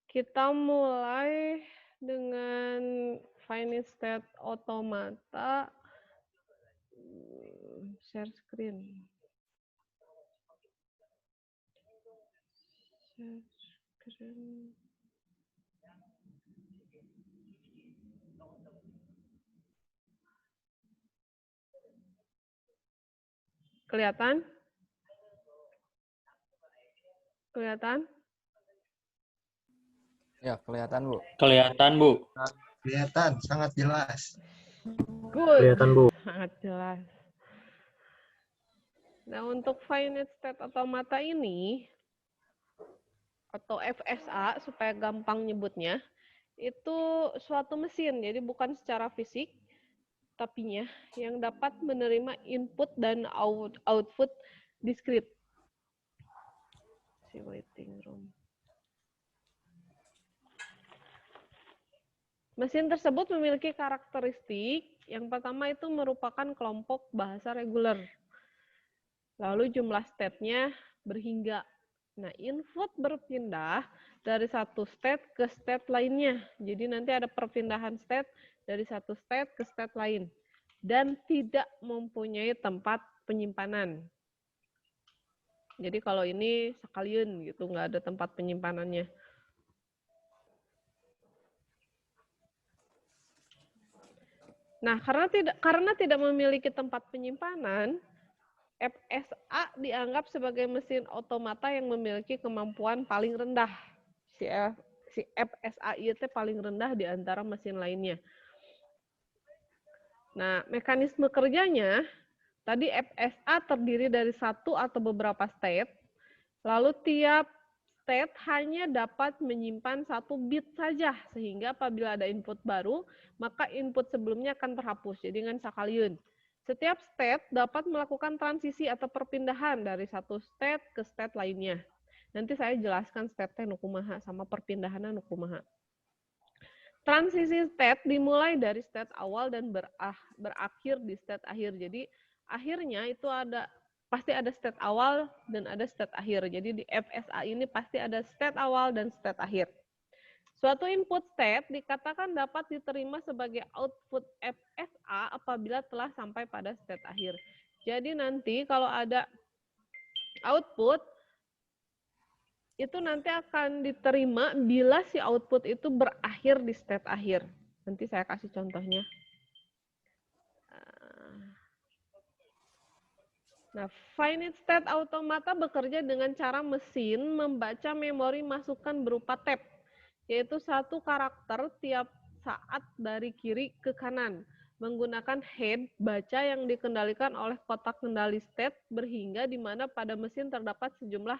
Kita mulai dengan finite state automata. Share screen. Share screen. Kelihatan? Kelihatan? Ya, kelihatan, Bu. Kelihatan, Bu. Kelihatan, sangat jelas. Good. Kelihatan, Bu. Sangat jelas. Nah, untuk finite state automata ini, atau FSA, supaya gampang nyebutnya, itu suatu mesin, jadi bukan secara fisik, tapinya yang dapat menerima input dan output diskrit. Si waiting room. Mesin tersebut memiliki karakteristik. Yang pertama itu merupakan kelompok bahasa reguler. Lalu jumlah state-nya berhingga. Nah, input berpindah dari satu state ke state lainnya. Jadi nanti ada perpindahan state dari satu state ke state lain. Dan tidak mempunyai tempat penyimpanan. Jadi kalau ini sekalian gitu, nggak ada tempat penyimpanannya. Nah, karena tidak memiliki tempat penyimpanan, FSA dianggap sebagai mesin otomata yang memiliki kemampuan paling rendah. Si FSA itu paling rendah di antara mesin lainnya. Nah, mekanisme kerjanya, tadi FSA terdiri dari satu atau beberapa state, lalu tiap state hanya dapat menyimpan satu bit saja, sehingga apabila ada input baru, maka input sebelumnya akan terhapus, jadi dengan sekalian. Setiap state dapat melakukan transisi atau perpindahan dari satu state ke state lainnya. Nanti saya jelaskan state-nya nukumaha sama perpindahannya nukumaha. Transisi state dimulai dari state awal dan berakhir di state akhir. Jadi akhirnya itu pasti ada state awal dan ada state akhir. Jadi di FSA ini pasti ada state awal dan state akhir. Suatu input state dikatakan dapat diterima sebagai output FSA apabila telah sampai pada state akhir. Jadi nanti kalau ada output, itu nanti akan diterima bila si output itu berakhir di state akhir. Nanti saya kasih contohnya. Nah, finite state automata bekerja dengan cara mesin membaca memori masukan berupa tab, yaitu satu karakter tiap saat dari kiri ke kanan, menggunakan head baca yang dikendalikan oleh kotak kendali state berhingga di mana pada mesin terdapat sejumlah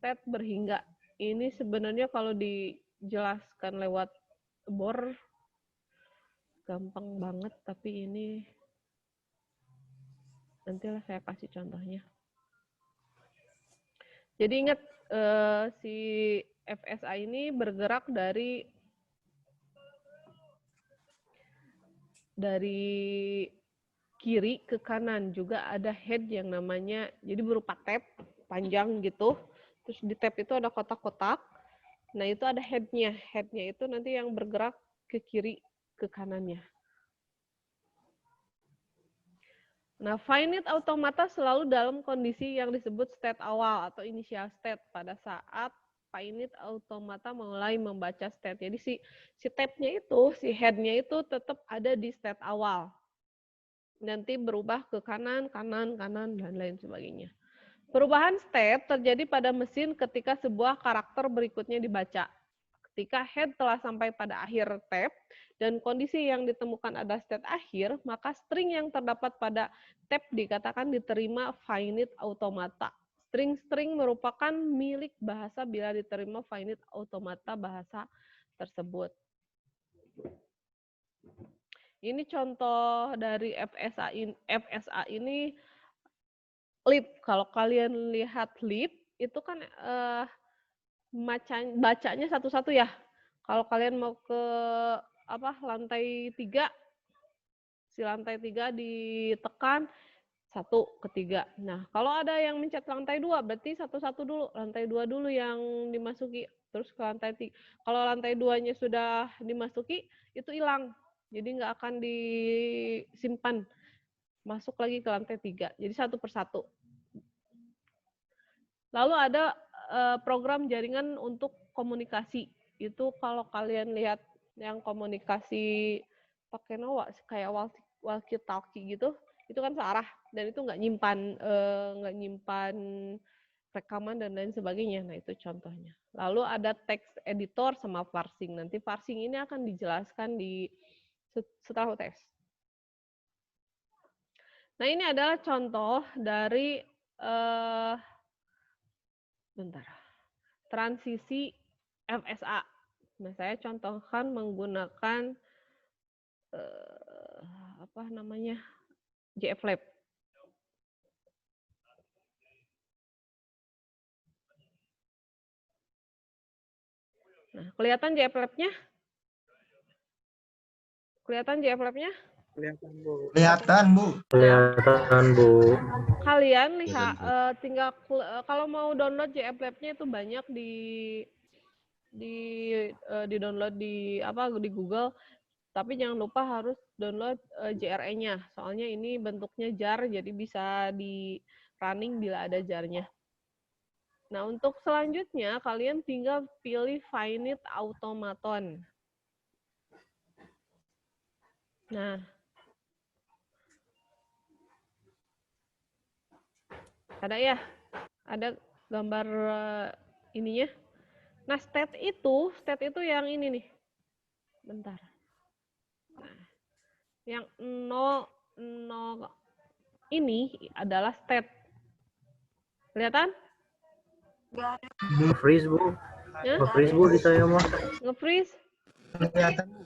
state berhingga. Ini sebenarnya kalau dijelaskan lewat bor gampang banget, tapi ini nantilah saya kasih contohnya. Jadi ingat si FSA ini bergerak dari kiri ke kanan, juga ada head yang namanya, jadi berupa tab panjang gitu. Terus di tab itu ada kotak-kotak. Nah, itu ada head-nya. Head-nya itu nanti yang bergerak ke kiri ke kanannya. Nah, finite automata selalu dalam kondisi yang disebut state awal atau initial state pada saat finite automata mulai membaca state. Jadi si tab-nya itu, si head-nya itu tetap ada di state awal. Nanti berubah ke kanan, kanan, kanan, dan lain sebagainya. Perubahan state terjadi pada mesin ketika sebuah karakter berikutnya dibaca. Ketika head telah sampai pada akhir tab dan kondisi yang ditemukan ada state akhir, maka string yang terdapat pada tab dikatakan diterima finite automata. String-string merupakan milik bahasa bila diterima finite automata bahasa tersebut. Ini contoh dari FSA ini lib. Kalau kalian lihat lib, itu kan bacanya satu-satu ya. Kalau kalian mau ke lantai 3, si lantai 3 ditekan, 1 ke 3. Nah, kalau ada yang mencet lantai 2, berarti 1-1 dulu, lantai 2 dulu yang dimasuki, terus ke lantai 3. Kalau lantai 2-nya sudah dimasuki, itu hilang. Jadi nggak akan disimpan. Masuk lagi ke lantai 3. Jadi 1 per 1. Lalu ada program jaringan untuk komunikasi. Itu kalau kalian lihat yang komunikasi pakai kayak walkie-talkie gitu, itu kan searah dan itu nggak nyimpan rekaman dan lain sebagainya. Nah, itu contohnya. Lalu ada text editor sama parsing. Nanti parsing ini akan dijelaskan setelah UTS. Nah, ini adalah contoh dari transisi FSA. Nah, saya contohkan menggunakan JFlap. Nah, kelihatan JFlap-nya? Kelihatan JFlap-nya? Kelihatan, Bu. Kelihatan, Bu. Kelihatan, Bu. Kalian lihat tinggal kalau mau download JFlap-nya itu banyak di download di Google, tapi jangan lupa harus download JRE-nya. Soalnya ini bentuknya jar, jadi bisa di running bila ada jar-nya. Nah, untuk selanjutnya kalian tinggal pilih Finite Automaton. Nah, ada ya? Ada gambar ininya. Nah, state itu yang ini nih. Bentar. Nah, yang 0 ini adalah state. Kelihatan? Nge-freeze, Bu. Ya? Nge-freeze, Bu, di saya mah. Nge-freeze. Kelihatan, Bu.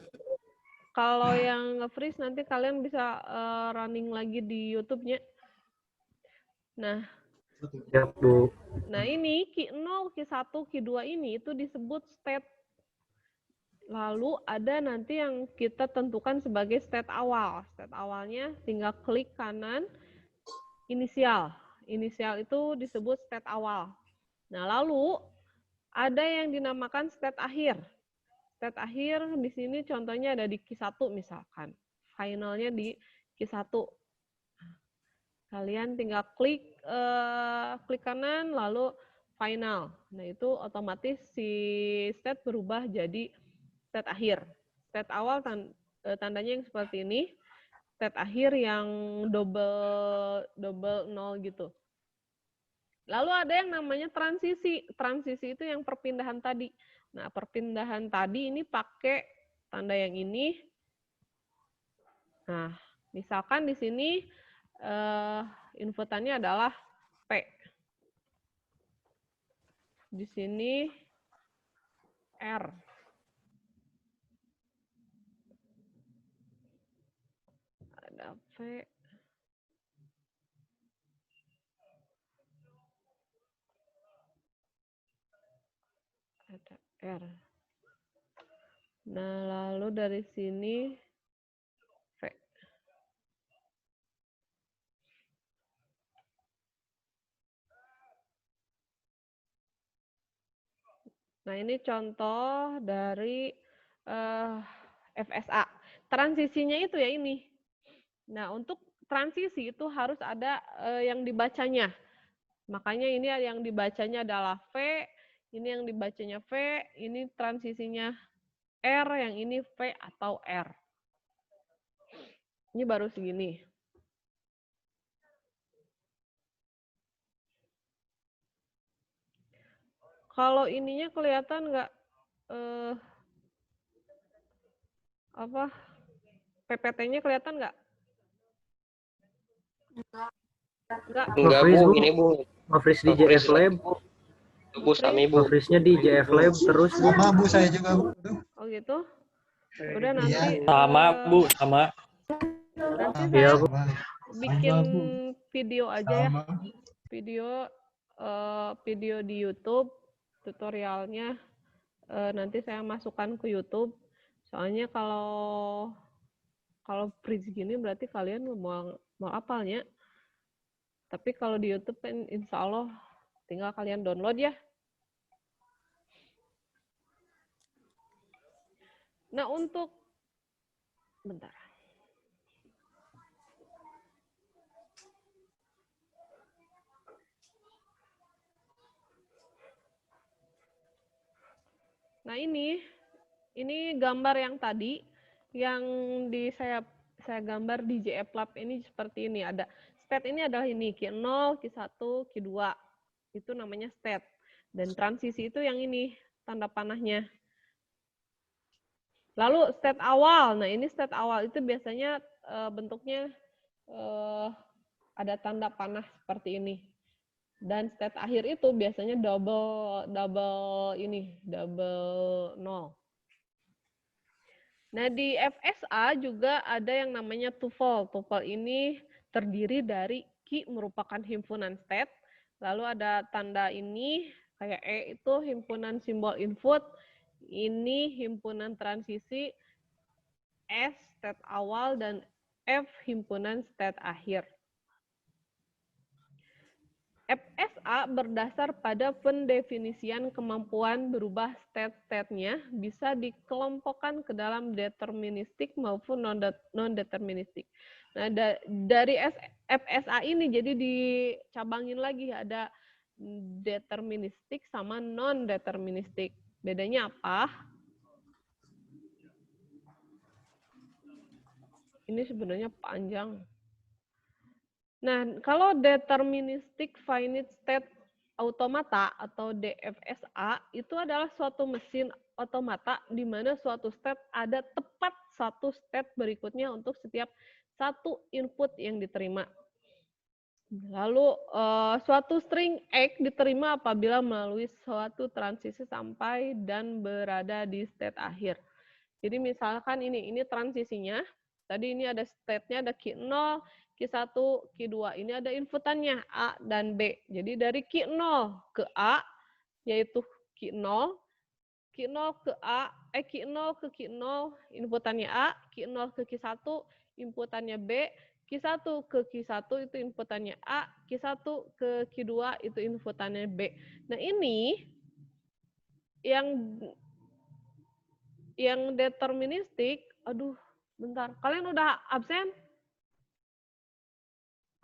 Kalau yang nge-freeze nanti kalian bisa running lagi di YouTube-nya. Nah, Ya, Bu. Nah, ini Q0, Q1, Q2 ini itu disebut state. Lalu ada nanti yang kita tentukan sebagai state awal. State awalnya tinggal klik kanan, inisial. Inisial itu disebut state awal. Nah, lalu ada yang dinamakan state akhir. State akhir di sini contohnya ada di Q1 misalkan. Finalnya di Q1. Kalian tinggal klik kanan lalu final. Nah, itu otomatis si state berubah jadi state akhir. State awal tandanya yang seperti ini. State akhir yang double 0 gitu. Lalu ada yang namanya transisi. Transisi itu yang perpindahan tadi. Nah, perpindahan tadi ini pakai tanda yang ini. Nah, misalkan di sini inputannya adalah P. Di sini R. Ada P. Ada R. Nah, lalu dari sini V. Nah, ini contoh dari FSA. Transisinya itu ya ini. Nah, untuk transisi itu harus ada yang dibacanya. Makanya ini yang dibacanya adalah V, ini yang dibacanya V, ini transisinya R, yang ini V atau R. Ini baru segini. Kalau ininya kelihatan nggak PPT-nya kelihatan nggak? Enggak, Bu. Ini, Bu. Nge-freeze di JFlab. Bu, Sami, Bu. Nge-freeze-nya di JFlab terus, Bu. Sama, Bu, saya juga, Bu. Oh gitu? Udah nanti Sama, Bu. Sama. nanti Iya, saya Bu. bikin video aja ya. Video di YouTube tutorialnya nanti saya masukkan ke YouTube. Soalnya kalau freeze gini berarti kalian mau apalnya. Tapi kalau di YouTube kan insya Allah tinggal kalian download ya. Nah untuk, bentar. Nah ini gambar yang tadi, yang saya gambar di JF Lab ini seperti ini. Ada state ini adalah ini, Q0, Q1, Q2. Itu namanya state. Dan transisi itu yang ini, tanda panahnya. Lalu state awal. Nah ini state awal itu biasanya bentuknya ada tanda panah seperti ini. Dan state akhir itu biasanya double nol. Nah, di FSA juga ada yang namanya tuple. Tuple ini terdiri dari key merupakan himpunan state, lalu ada tanda ini kayak E itu himpunan simbol input, ini himpunan transisi, S state awal, dan F himpunan state akhir. FSA berdasar pada pendefinisian kemampuan berubah state-state-nya bisa dikelompokkan ke dalam deterministik maupun non-deterministik. Nah, dari FSA ini jadi dicabangin lagi, ada deterministik sama non-deterministik. Bedanya apa? Ini sebenarnya panjang. Nah, kalau deterministic finite state automata atau DFSA itu adalah suatu mesin otomata di mana suatu state ada tepat satu state berikutnya untuk setiap satu input yang diterima. Lalu suatu string X diterima apabila melalui suatu transisi sampai dan berada di state akhir. Jadi misalkan ini transisinya. Tadi ini ada state-nya, ada Q0, Q1, Q2. Ini ada inputannya A dan B. Jadi dari Q0 ke A, yaitu Q0, Q0 ke A, Q0 ke Q0, inputannya A, Q0 ke Q1, inputannya B, Q1 ke Q1 itu inputannya A, Q1 ke Q2 itu inputannya B. Nah ini yang deterministik, aduh, bentar. Kalian udah absen?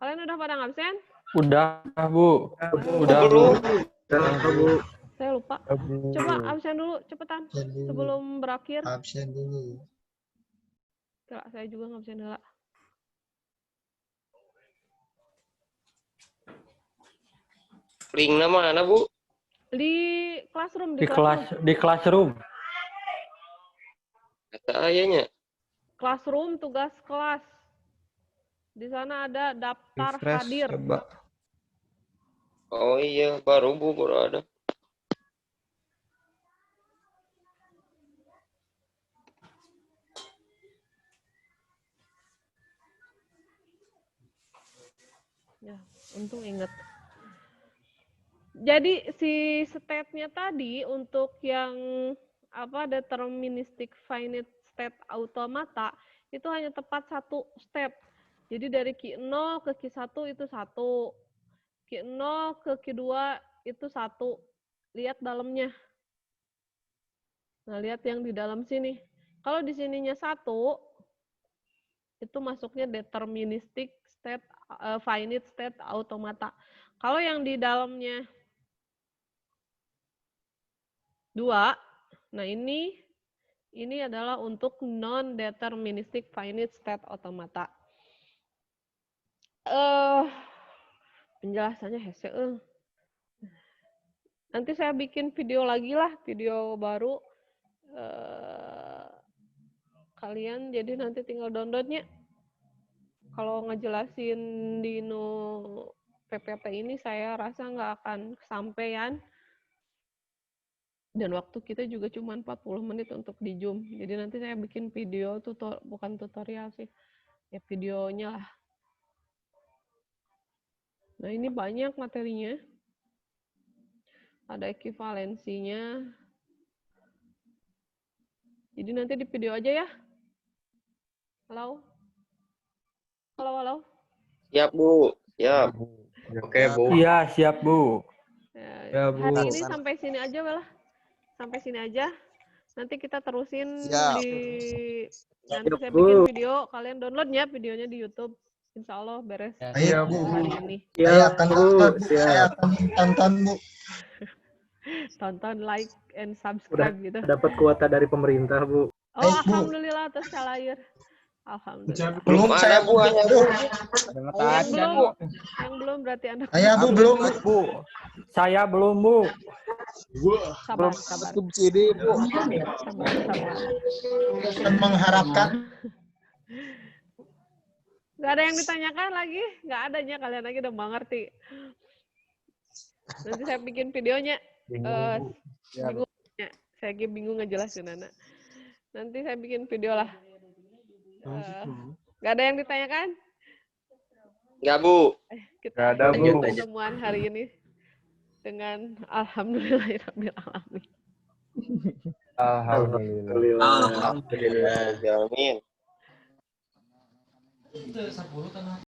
Kalian udah pada absen? Udah, Bu. Udah, Bu. Bu. Saya lupa. Coba absen dulu, cepetan. Sebelum berakhir. Absen dulu. Kak, saya juga ngabsen dulu. Linknya mana, Bu? Di classroom. Di classroom. Kata ayahnya. Classroom, tugas kelas. Di sana ada daftar hadir. Coba. Oh iya, baru Bu, baru ada. Ya, untung inget. Jadi si state-nya tadi untuk yang deterministic finite state automata itu hanya tepat satu step. Jadi dari Q0 ke Q1 itu 1. Q0 ke Q2 itu 1. Lihat dalamnya. Nah, lihat yang di dalam sini. Kalau di sininya 1, itu masuknya deterministic state finite state automata. Kalau yang di dalamnya 2, nah ini adalah untuk non-deterministic finite state automata. Penjelasannya hese. Nanti saya bikin video lagi lah, video baru. Kalian jadi nanti tinggal downloadnya. Kalau ngejelasin di PPT ini saya rasa nggak akan kesampaian. Dan waktu kita juga cuma 40 menit untuk di Zoom. Jadi nanti saya bikin video bukan tutorial sih. Ya videonya lah. Nah, ini banyak materinya. Ada ekivalensinya. Jadi nanti di video aja ya. Halo? Halo? Siap, Bu. Siap. Oke, Bu. Iya, siap, Bu. Ya, Bu. Hari ini sampai sini aja lah. Sampai sini aja. Nanti kita terusin Siap. nanti Siap, saya Bu. bikin video, kalian download ya videonya di YouTube. Insya Allah beres Baik, Bu. hari ini. Saya Siap, akan Bu. nonton, Bu. Saya Siap. akan tonton, Bu. Tonton, like, and subscribe gitu. Dapat kuota dari pemerintah, Bu. Oh, Baik, Bu. alhamdulillah atas calayur. Alhamdulillah. Belum ada, Bu. Hanya, Bu. Yang belum berarti Anda Saya, Bu, belum, Bu. Bu, saya belum, Bu. sabar, sabar. Subsidi, Bu. Sabar. Akan mengharapkan. Gak ada yang ditanyakan lagi? Gak adanya, kalian lagi udah mengerti. Nanti saya bikin videonya. Bingungnya. Saya bingung ngejelasin anak. Nanti saya bikin video lah. Gak ada yang ditanyakan? Enggak, Bu. Kita Gak ada, lanjut Bu. pertemuan hari ini dengan alhamdulillahirabbil alamin. Alhamdulillah. Alhamdulillah. Alhamdulillah. Jamin.